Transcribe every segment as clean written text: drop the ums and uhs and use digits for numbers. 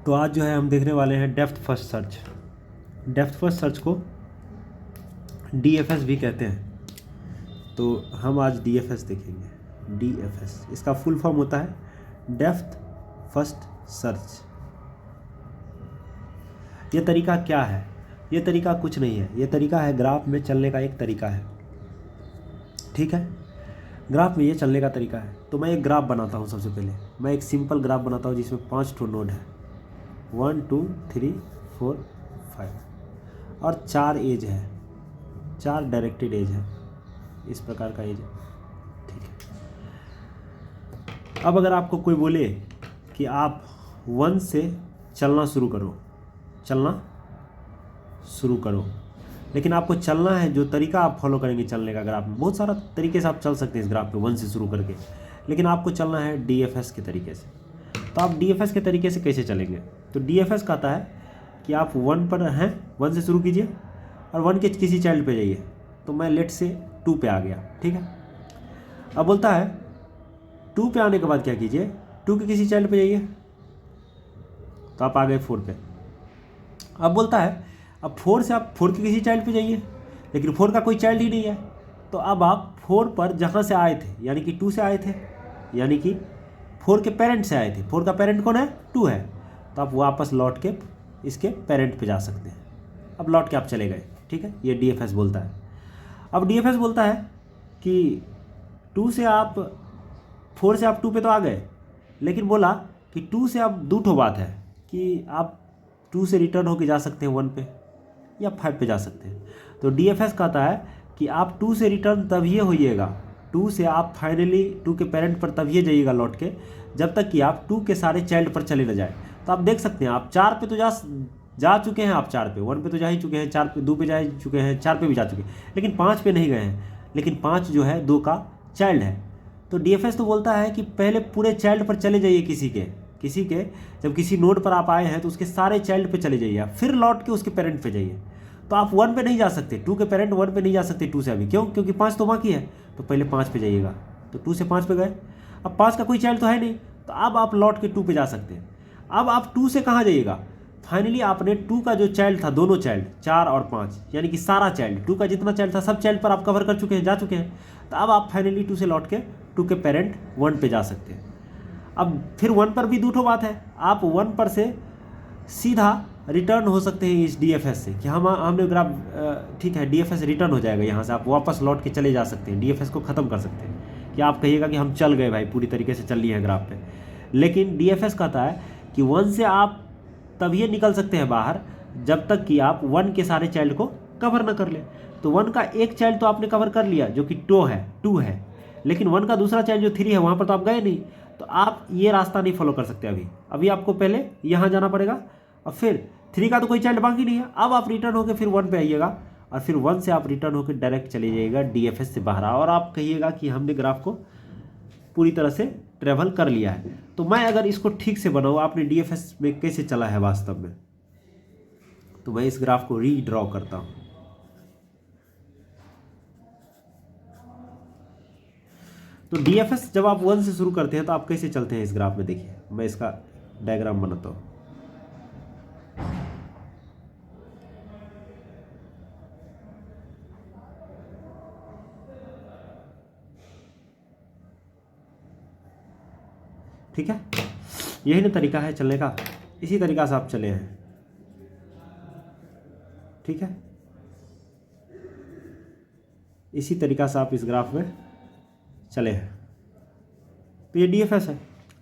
तो आज जो है हम देखने वाले हैं depth first search. Depth first search को DFS भी कहते हैं। तो हम आज DFS देखेंगे। DFS इसका फुल फॉर्म होता है डेप्थ फर्स्ट सर्च। ये तरीका क्या है? ये तरीका कुछ नहीं है, ये तरीका है ग्राफ में चलने का एक तरीका है। ठीक है, ग्राफ में ये चलने का तरीका है। तो मैं एक ग्राफ बनाता हूँ। सबसे पहले मैं एक सिंपल ग्राफ बनाता हूँ जिसमें 5 ठो नोड है, 1 2 3 4 5 और 4 एज है, 4 डायरेक्टेड एज है, इस प्रकार का एज है। ठीक है, अब अगर आपको कोई बोले कि आप 1 से चलना शुरू करो, लेकिन आपको चलना है, जो तरीका आप फॉलो करेंगे चलने का, ग्राफ में बहुत सारा तरीके से आप चल सकते हैं इस ग्राफ पे 1 से शुरू करके, लेकिन आपको चलना है DFS के तरीके से। तो आप DFS के तरीके से कैसे चलेंगे? तो DFS कहता है कि आप 1 पर हैं, 1 से शुरू कीजिए और 1 के किसी चाइल्ड पे जाइए। तो मैं लेट से 2 पे आ गया। ठीक है, अब बोलता है 2 पे आने के बाद क्या कीजिए, 2 के किसी चाइल्ड पे जाइए। तो आप आ गए 4 पे। अब बोलता है अब 4 से आप 4 के किसी चाइल्ड पे जाइए, लेकिन 4 का कोई चाइल्ड ही नहीं है। तो अब आप 4 पर जहाँ से आए थे, यानी कि 2 से आए थे, यानी कि 4 के पेरेंट से आए थे। 4 का पेरेंट कौन है? 2 है। तो आप वापस लौट के इसके पेरेंट पे जा सकते हैं। अब लौट के आप चले गए। ठीक है, ये DFS बोलता है। अब DFS बोलता है कि 4 से आप 2 पे तो आ गए, लेकिन बोला कि 2 से अब 2 ठो बात है कि आप 2 से रिटर्न होके जा सकते हैं 1 पे या 5 पे जा सकते हैं। तो DFS कहता है कि आप 2 से रिटर्न तभी होइएगा, 2 से आप फाइनली 2 के पेरेंट पर तभी जाइएगा लौट के, जब तक कि आप 2 के सारे चाइल्ड पर चले न जाए। तो आप देख सकते हैं आप 4 पे तो जा चुके हैं, आप 4 पे, 1 पे तो जा ही चुके हैं, 4 पे 2 पे जा चुके हैं, 4 पे भी जा चुके हैं, लेकिन 5 पे नहीं गए हैं। लेकिन 5 जो है 2 का चाइल्ड है। तो DFS तो बोलता है कि पहले पूरे चाइल्ड पर चले जाइए, किसी के जब किसी नोड पर आप आए हैं तो उसके सारे चाइल्ड पे चले जाइए, फिर लौट के उसके पेरेंट पे जाइए। तो आप 1 पे नहीं जा सकते, 2 के पेरेंट 1 पे नहीं जा सकते 2 से अभी। क्यों? क्योंकि 5 तो बाकी है। तो पहले 5 पे जाइएगा। तो 2 से 5 पे गए। अब 5 का कोई चाइल्ड तो है नहीं, तो अब आप लौट के 2 पे जा सकते हैं। अब आप 2 से कहाँ जाइएगा? फाइनली आपने 2 का जो चाइल्ड था, दोनों चाइल्ड 4 और 5, यानी कि सारा चाइल्ड, 2 का जितना चाइल्ड था सब चाइल्ड पर आप कवर कर चुके हैं, जा चुके हैं। तो अब आप फाइनली 2 से लौट के 2 के पेरेंट 1 पे जा सकते हैं। अब फिर 1 पर भी 2 ठो बात है, आप 1 पर से सीधा रिटर्न हो सकते हैं इस DFS से कि हमने ग्राफ ठीक है, DFS रिटर्न हो जाएगा, यहाँ से आप वापस लौट के चले जा सकते हैं, DFS को ख़त्म कर सकते हैं कि आप कहिएगा कि हम चल गए भाई, पूरी तरीके से चल लिए हैं ग्राफ पे। लेकिन DFS कहता है कि 1 से आप तभी निकल सकते हैं बाहर जब तक कि आप 1 के सारे चाइल्ड को कवर ना कर ले। तो 1 का एक चाइल्ड तो आपने कवर कर लिया जो कि 2 है, लेकिन 1 का दूसरा चाइल्ड जो 3 है वहाँ पर तो आप गए नहीं। तो आप ये रास्ता नहीं फॉलो कर सकते अभी आपको पहले यहाँ जाना पड़ेगा, और फिर 3 का तो कोई चाइल्ड बाकी नहीं है। अब आप रिटर्न होकर फिर 1 पे आइएगा, और फिर 1 से आप रिटर्न होकर डायरेक्ट चले जाइएगा DFS से बाहर, और आप कहिएगा कि हमने ग्राफ को पूरी तरह से ट्रेवल कर लिया है। तो मैं अगर इसको ठीक से बनाऊँ, आपने DFS में कैसे चला है वास्तव में, तो मैं इस ग्राफ को रीड्रॉ करता हूँ। तो DFS जब आप 1 से शुरू करते हैं तो आप कैसे चलते हैं इस ग्राफ में, देखिए मैं इसका डायग्राम बनाता हूँ। ठीक है, यही ना तरीका है चलने का, इसी तरीका से आप चले हैं। ठीक है, इसी तरीका से आप इस ग्राफ में चले हैं। तो ये DFS है।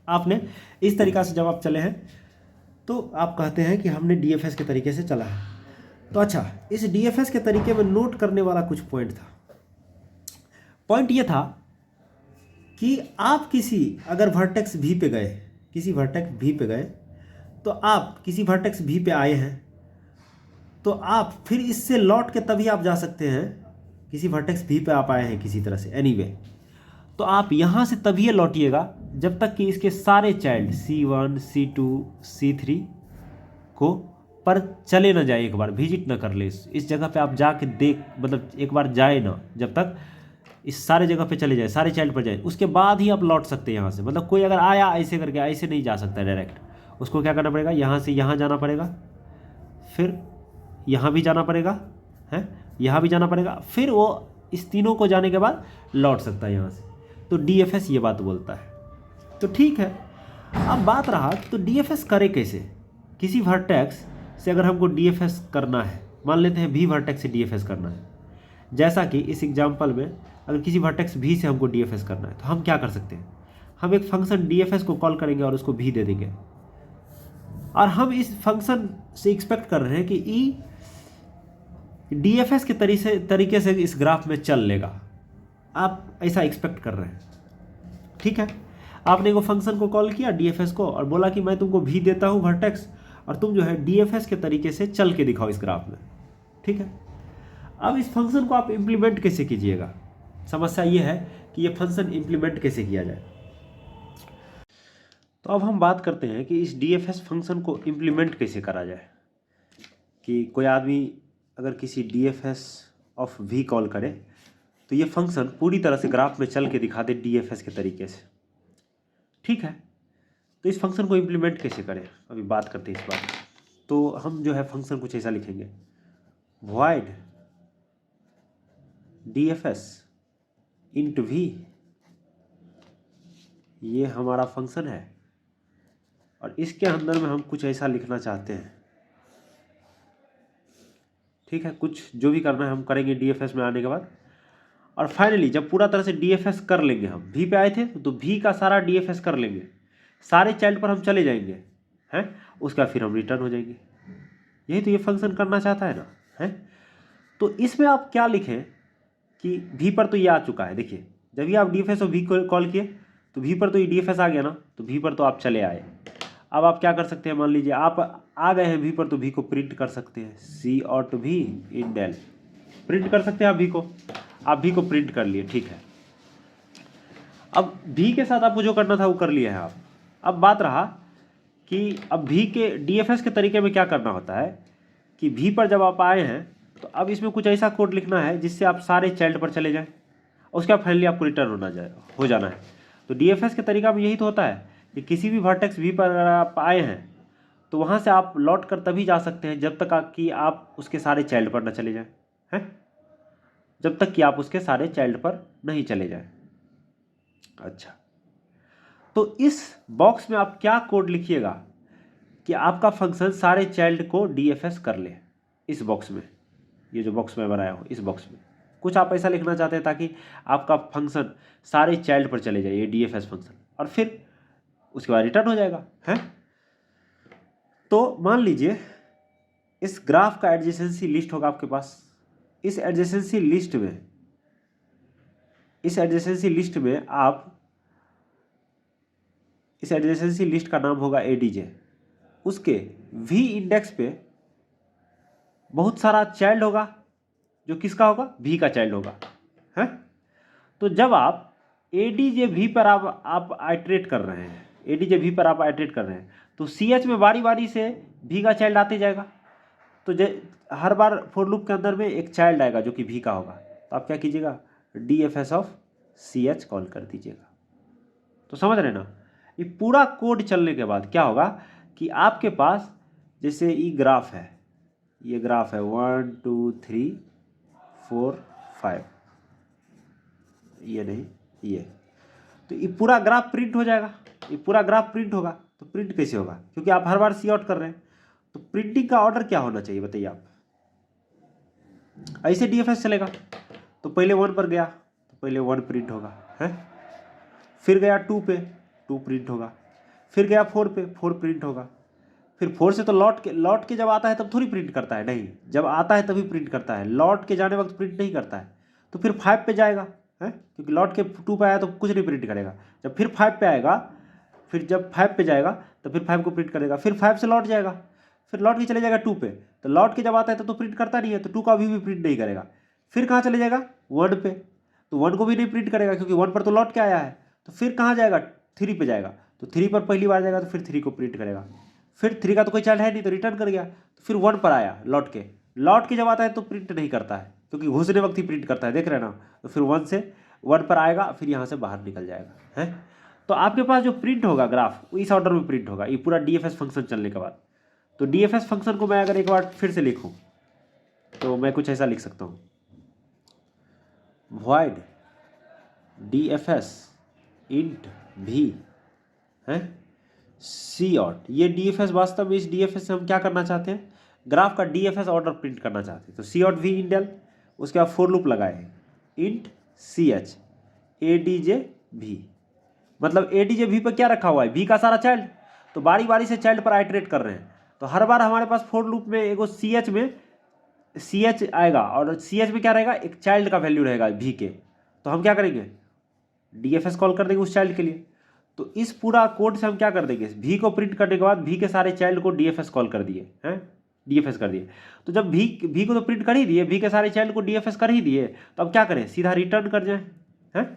आपने इस तरीका से जब आप चले हैं तो आप कहते हैं कि हमने DFS के तरीके से चला है। तो अच्छा, इस DFS के तरीके में नोट करने वाला कुछ पॉइंट था। पॉइंट ये था कि आप अगर वर्टेक्स V पे गए, किसी वर्टेक्स V पे गए, तो आप किसी वर्टेक्स V पे आए हैं, तो आप फिर इससे लौट के तभी आप जा सकते हैं। किसी वर्टेक्स V पे आप आए हैं किसी तरह से एनीवे, तो आप यहाँ से तभी लौटिएगा जब तक कि इसके सारे चाइल्ड C1 C2 C3 को पर चले ना जाए, एक बार विजिट ना कर ले इस जगह पे आप जाके मतलब एक बार जाए ना, जब तक इस सारे जगह पे चले जाए, सारे चाइल्ड पर जाए, उसके बाद ही आप लौट सकते हैं यहाँ से। मतलब कोई अगर आया ऐसे करके, ऐसे नहीं जा सकता डायरेक्ट, उसको क्या करना पड़ेगा, यहाँ से यहाँ जाना पड़ेगा, फिर यहाँ भी जाना पड़ेगा, है यहाँ भी जाना पड़ेगा, फिर वो इस तीनों को जाने के बाद लौट सकता है यहाँ से। तो DFS ये बात बोलता है। तो ठीक है, अब बात रहा तो DFS करे कैसे। किसी वर्टेक्स से अगर हमको DFS करना है, मान लेते हैं V वर्टेक्स से DFS करना है, जैसा कि इस एग्जाम्पल में अगर किसी वर्टेक्स V से हमको DFS करना है तो हम क्या कर सकते हैं, हम एक फंक्शन DFS को कॉल करेंगे और उसको V दे देंगे, और हम इस फंक्शन से एक्सपेक्ट कर रहे हैं कि E DFS के तरीके से इस ग्राफ में चल लेगा। आप ऐसा एक्सपेक्ट कर रहे हैं, ठीक है। आपने वो फंक्शन को कॉल किया DFS को और बोला कि मैं तुमको V देता हूँ वर्टेक्स, और तुम जो है DFS के तरीके से चल के दिखाओ इस ग्राफ में, ठीक है। अब इस फंक्शन को आप इम्प्लीमेंट कैसे कीजिएगा, समस्या ये है कि ये फंक्शन इम्प्लीमेंट कैसे किया जाए। तो अब हम बात करते हैं कि इस DFS फंक्शन को इम्प्लीमेंट कैसे करा जाए। कि कोई आदमी अगर किसी DFS ऑफ V कॉल करे तो ये फंक्शन पूरी तरह से ग्राफ में चल के दिखा दे DFS के तरीके से, ठीक है। तो इस फंक्शन को इम्प्लीमेंट कैसे करें, अभी बात करते हैं इस बात। तो हम जो है फंक्शन कुछ ऐसा लिखेंगे, void DFS इंटू V, ये हमारा फंक्शन है, और इसके अंदर में हम कुछ ऐसा लिखना चाहते हैं, ठीक है। कुछ जो भी करना है हम करेंगे DFS में आने के बाद। और फाइनली जब पूरा तरह से DFS कर लेंगे, हम V पे आए थे तो V का सारा DFS कर लेंगे, सारे चाइल्ड पर हम चले जाएंगे, हैं, उसका फिर हम रिटर्न हो जाएंगे। यही तो ये फंक्शन करना चाहता है ना, है। तो इसमें आप क्या लिखें कि V पर तो ये आ चुका है, देखिए जब भी आप DFS और V को कॉल किए तो V पर तो ये DFS आ गया ना, तो V पर तो आप चले आए। अब आप क्या कर सकते हैं, मान लीजिए आप आ गए हैं V पर, तो V को प्रिंट कर सकते हैं, C/V इन डेल, प्रिंट कर सकते हैं आप V को, आप V को प्रिंट कर लिए, ठीक है। अब V के साथ आपको जो करना था वो कर लिया है आप। अब बात रहा कि अब V के DFS के तरीके में क्या करना होता है कि V पर जब आप आए हैं तो अब इसमें कुछ ऐसा कोड लिखना है जिससे आप सारे चाइल्ड पर चले जाएं, उसके बाद फाइनली आपको रिटर्न हो जाना है। तो DFS के तरीका में यही तो होता है कि किसी भी वर्टेक्स V पर अगर आप आए हैं तो वहाँ से आप लौट कर तभी जा सकते हैं जब तक कि आप उसके सारे चाइल्ड पर न चले जाएं, हैं, जब तक कि आप उसके सारे चाइल्ड पर नहीं चले जाएं। अच्छा, तो इस बॉक्स में आप क्या कोड लिखिएगा कि आपका फंक्शन सारे चाइल्ड को DFS कर ले। इस बॉक्स में, ये जो बॉक्स में बनाया हो, इस बॉक्स में कुछ आप ऐसा लिखना चाहते हैं ताकि आपका फंक्शन सारे चाइल्ड पर चले जाए, ये DFS फंक्शन, और फिर उसके बाद रिटर्न हो जाएगा, है। तो मान लीजिए इस ग्राफ का एडजेसेंसी लिस्ट होगा आपके पास। इस एडजेसेंसी लिस्ट का नाम होगा ADJ। उसके V इंडेक्स पे बहुत सारा चाइल्ड होगा जो किसका होगा, V का चाइल्ड होगा, है। तो जब आप ADJ V पर आप आइटरेट कर रहे हैं, ADJ V पर आप आइटरेट कर रहे हैं, तो CH में बारी बारी से V का चाइल्ड आते जाएगा। तो हर बार फॉर लूप के अंदर में एक चाइल्ड आएगा जो कि V का होगा, तो आप क्या कीजिएगा, DFS ऑफ CH कॉल कर दीजिएगा। तो समझ रहे ना, ये पूरा कोड चलने के बाद क्या होगा कि आपके पास जैसे ये ग्राफ है, ये ग्राफ है 1 2 3 4 5, ये नहीं, ये, तो ये पूरा ग्राफ प्रिंट हो जाएगा। ये पूरा ग्राफ प्रिंट होगा, तो प्रिंट कैसे होगा, क्योंकि आप हर बार सी आउट कर रहे हैं। तो प्रिंटिंग का ऑर्डर क्या होना चाहिए बताइए आप। ऐसे DFS चलेगा, तो पहले 1 पर गया तो पहले 1 प्रिंट होगा, है। फिर गया 2 पे, 2 प्रिंट होगा। फिर गया 4 पे, 4 प्रिंट होगा। फिर 4 से तो लौट के जब आता है तब थोड़ी प्रिंट करता है, नहीं, जब आता है तभी प्रिंट करता है, लौट के जाने वक्त प्रिंट नहीं करता है। तो फिर 5 पे जाएगा, है, क्योंकि लौट के 2 पे आया तो कुछ नहीं प्रिंट करेगा। जब फिर 5 पे आएगा, फिर जब 5 पे जाएगा तो फिर 5 को प्रिंट करेगा। फिर 5 से लौट जाएगा, फिर लौट के चले जाएगा 2 पे, तो लौट के जब आता है तब तो प्रिंट करता नहीं है, तो 2 का भी प्रिंट नहीं करेगा। फिर कहाँ चले जाएगा, 1 पे, तो 1 को भी नहीं प्रिंट करेगा क्योंकि 1 पर तो लौट के आया है। तो फिर कहाँ जाएगा, 3 पे जाएगा, तो 3 पर पहली बार जाएगा तो फिर 3 को प्रिंट करेगा। फिर 3 का तो कोई चाइल्ड है नहीं तो रिटर्न कर गया। तो फिर 1 पर आया लौट के जब आता है तो प्रिंट नहीं करता है क्योंकि घुसने वक्त ही प्रिंट करता है, देख रहे हैं ना। तो फिर 1 पर आएगा, फिर यहाँ से बाहर निकल जाएगा, है। तो आपके पास जो प्रिंट होगा ग्राफ वो इस ऑर्डर में प्रिंट होगा, ये पूरा डीएफएस फंक्शन चलने के बाद। तो डीएफएस फंक्शन को मैं अगर एक बार फिर से लिखूं तो मैं कुछ ऐसा लिख सकता हूँ, void dfs int v है cout। ये डीएफएस वास्तव में, इस डीएफएस से हम क्या करना चाहते हैं, ग्राफ का डीएफएस ऑर्डर प्रिंट करना चाहते हैं। तो cout v इंडेल, उसके बाद फोर लूप लगाए हैं int ch adj v, मतलब adj v पर क्या रखा हुआ है, v का सारा चाइल्ड। तो बारी बारी से चाइल्ड पर आइटरेट कर रहे हैं, तो हर बार हमारे पास फोर लूप में एगो ch में ch आएगा और ch में क्या रहेगा, एक चाइल्ड का वैल्यू रहेगा v के। तो हम क्या करेंगे, डीएफएस कॉल कर देंगे उस चाइल्ड के लिए। तो इस पूरा कोड से हम क्या कर देंगे, v को प्रिंट करने के बाद v के सारे चाइल्ड को डीएफएस कॉल कर दिए हैं, डीएफएस कर दिए। तो जब v को तो प्रिंट कर ही दिए, v के सारे चाइल्ड को डीएफएस कर ही दिए, तो अब क्या करें, सीधा रिटर्न कर जाए हैं,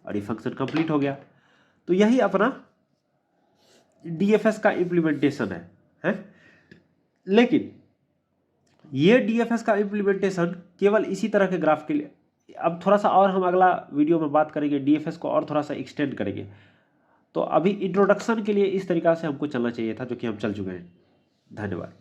और ये फंक्शन कंप्लीट हो गया। तो यही अपना डीएफएस का इम्प्लीमेंटेशन है। लेकिन ये डीएफएस का इम्प्लीमेंटेशन केवल इसी तरह के ग्राफ के लिए, अब थोड़ा सा और हम अगला वीडियो में बात करेंगे, डीएफएस को और थोड़ा सा एक्सटेंड करेंगे। तो अभी इंट्रोडक्शन के लिए इस तरीक़ा से हमको चलना चाहिए था, जो कि हम चल चुके हैं। धन्यवाद।